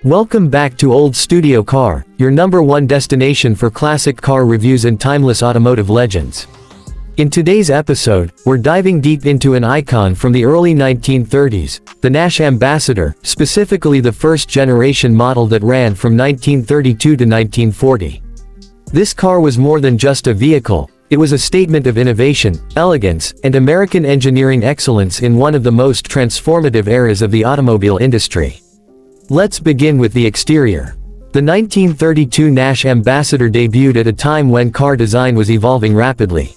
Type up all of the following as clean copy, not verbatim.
Welcome back to Old Studio Car, your #1 destination for classic car reviews and timeless automotive legends. In today's episode, we're diving deep into an icon from the early 1930s, the Nash Ambassador, specifically the first-generation model that ran from 1932 to 1940. This car was more than just a vehicle, it was a statement of innovation, elegance, and American engineering excellence in one of the most transformative eras of the automobile industry. Let's begin with the exterior. The 1932 Nash Ambassador debuted at a time when car design was evolving rapidly.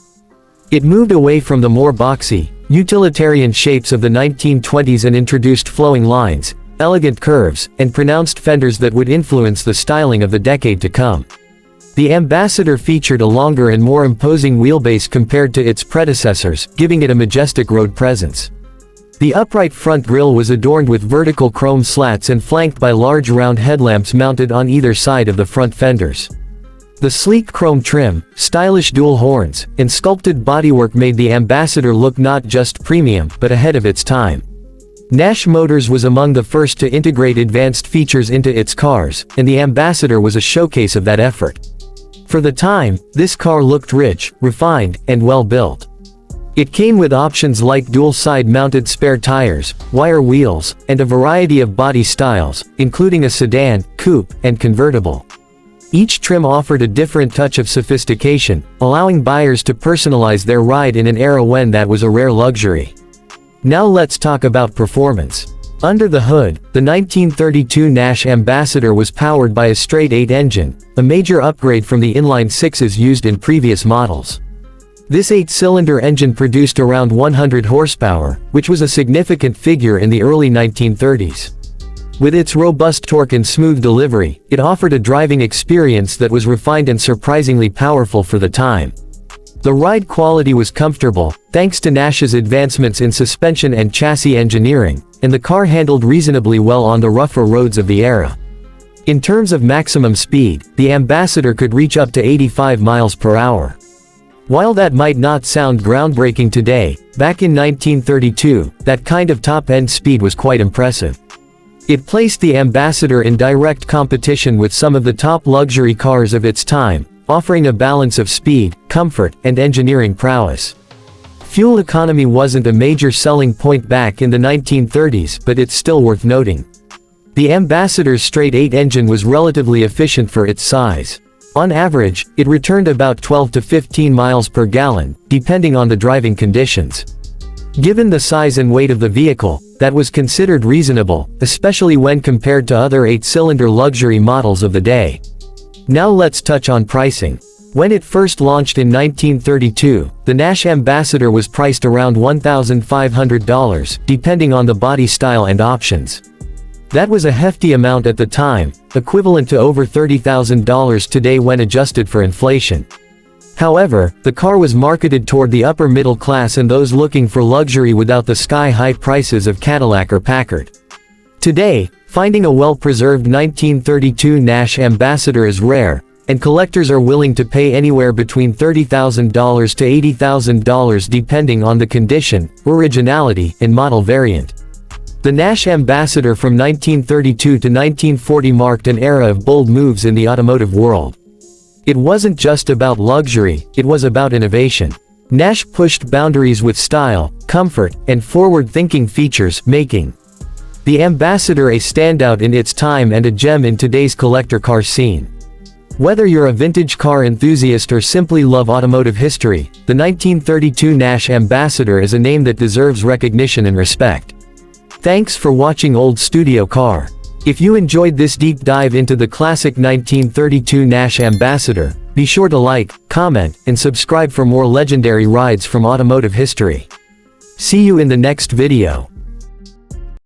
It moved away from the more boxy, utilitarian shapes of the 1920s and introduced flowing lines, elegant curves, and pronounced fenders that would influence the styling of the decade to come. The Ambassador featured a longer and more imposing wheelbase compared to its predecessors, giving it a majestic road presence. The upright front grille was adorned with vertical chrome slats and flanked by large round headlamps mounted on either side of the front fenders. The sleek chrome trim, stylish dual horns, and sculpted bodywork made the Ambassador look not just premium but ahead of its time. Nash Motors was among the first to integrate advanced features into its cars, and the Ambassador was a showcase of that effort. For the time, this car looked rich, refined, and well-built. It came with options like dual side-mounted spare tires, wire wheels, and a variety of body styles, including a sedan, coupe, and convertible. Each trim offered a different touch of sophistication, allowing buyers to personalize their ride in an era when that was a rare luxury. Now let's talk about performance. Under the hood, the 1932 Nash Ambassador was powered by a straight-8 engine, a major upgrade from the inline sixes used in previous models. This 8-cylinder engine produced around 100 horsepower, which was a significant figure in the early 1930s. With its robust torque and smooth delivery, it offered a driving experience that was refined and surprisingly powerful for the time. The ride quality was comfortable, thanks to Nash's advancements in suspension and chassis engineering, and the car handled reasonably well on the rougher roads of the era. In terms of maximum speed, the Ambassador could reach up to 85 miles per hour. While that might not sound groundbreaking today, back in 1932, that kind of top-end speed was quite impressive. It placed the Ambassador in direct competition with some of the top luxury cars of its time, offering a balance of speed, comfort, and engineering prowess. Fuel economy wasn't a major selling point back in the 1930s, but it's still worth noting. The Ambassador's straight-8 engine was relatively efficient for its size. On average, it returned about 12 to 15 miles per gallon, depending on the driving conditions. Given the size and weight of the vehicle, that was considered reasonable, especially when compared to other 8-cylinder luxury models of the day. Now let's touch on pricing. When it first launched in 1932, the Nash Ambassador was priced around $1,500, depending on the body style and options. That was a hefty amount at the time, equivalent to over $30,000 today when adjusted for inflation. However, the car was marketed toward the upper middle class and those looking for luxury without the sky-high prices of Cadillac or Packard. Today, finding a well-preserved 1932 Nash Ambassador is rare, and collectors are willing to pay anywhere between $30,000 to $80,000 depending on the condition, originality, and model variant. The Nash Ambassador from 1932 to 1940 marked an era of bold moves in the automotive world. It wasn't just about luxury, it was about innovation. Nash pushed boundaries with style, comfort, and forward-thinking features, making the Ambassador a standout in its time and a gem in today's collector car scene. Whether you're a vintage car enthusiast or simply love automotive history, the 1932 Nash Ambassador is a name that deserves recognition and respect. Thanks for watching Old Studio Car. If you enjoyed this deep dive into the classic 1932 Nash Ambassador, be sure to like, comment, and subscribe for more legendary rides from automotive history. See you in the next video.